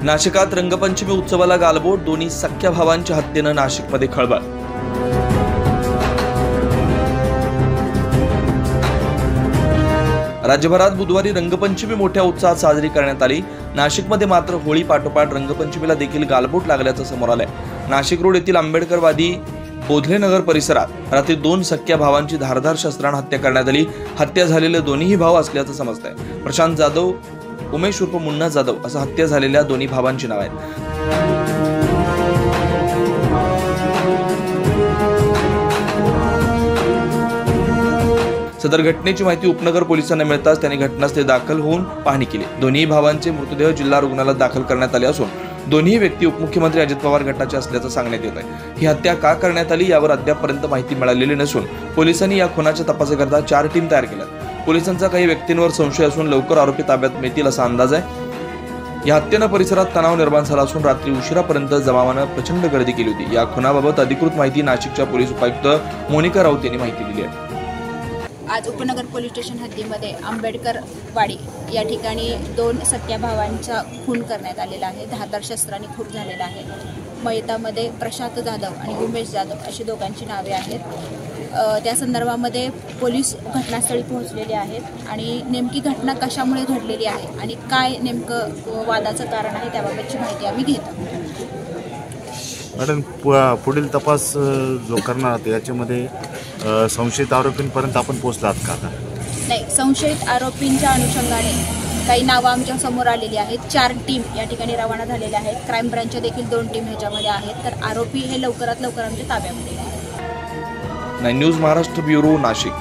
नाशिकात रंगपंचमी उत्सवाला गालबोट, दोन्ही सख्या भावांच्या हत्येनं नाशिकमध्ये खळबळ। राज्यभरात बुधवारी रंगपंचमी मोठ्या उत्साहात साजरी करण्यात आली। नाशिकमध्ये मात्र होळी पाठोपाठ रंगपंचमीला देखील गालबोट लागल्याचं समोर आलंय। नाशिक रोड येथील आंबेडकरवादी बोधलेनगर परिसरात रात्री 2 सख्या भावांची धारदार शस्त्राने हत्या करण्यात आली। हत्या झालेले दोन्ही भाव असल्याचं समजतंय। प्रशांत जाधव, उमेश उर्फ मुन्ना जाधव असं हत्या झालेल्या दोन्ही भावांची नाव आहेत। सदर घटनेची माहिती उपनगर पोलिसांना मिळताच त्यांनी घटनास्थळी दाखल होऊन पाहणी केली। दोन्ही भावांचे मृतदेह जिल्हा रुग्णालयात दाखल करण्यात आले असून दोन्ही व्यक्ती उपमुख्यमंत्री अजित पवार गटाचे असल्याचं सांगण्यात येत आहे। ही हत्या का करण्यात आली यावर अद्यापपर्यंत माहिती मिळालेली नसून पोलिसांनी या खुनाच्या तपासाकरता 4 टीम तयार केल्यात। पोलिसांचा काही व्यक्तींवर संशय असून लवकर आरोपी ताब्यात मिळतील असा अंदाज आहे। या हत्येनं परिसरात तणाव निर्माण झाला असून रात्री उशिरापर्यंत जमावानं प्रचंड गर्दी केली होती। या खुनाबाबत अधिकृत माहिती नाशिकच्या पोलीस उपायुक्त मोनिका राऊत यांनी माहिती दिली आहे। आज उपनगर पोलीस स्टेशन हद्दीमध्ये आंबेडकरवाडी या ठिकाणी 2 सख्या भावांचा खून करण्यात आलेला आहे। धारदार शस्त्राने खून झालेला आहे। मयतामध्ये प्रशांत जाधव आणि उमेश जाधव अशी दोघांची नावे आहेत। त्या संदर्भामध्ये पोलीस घटनास्थळी पोहोचलेले आहेत आणि नेमकी घटना कशामुळे घडलेली आहे आणि काय नेमकं वादाचं कारण आहे त्याबाबतची माहिती आम्ही घेत आहोत। मॅडम, पुढील तपास जो करणार याच्यामध्ये संशयित आरोपींपर्यंत आपण पोहोचलात का? नाही, संशयित आरोपींच्या अनुषंगाने काही नावं आमच्या समोर आलेली आहेत। 4 टीम या ठिकाणी रवाना झालेल्या आहेत। क्राईम ब्रांचच्या देखील 2 टीम ह्याच्यामध्ये आहेत। तर आरोपी हे लवकरात लवकर आमच्या ताब्यामध्ये आहेत। 9 न्यूज महाराष्ट्र ब्युरो, नाशिक।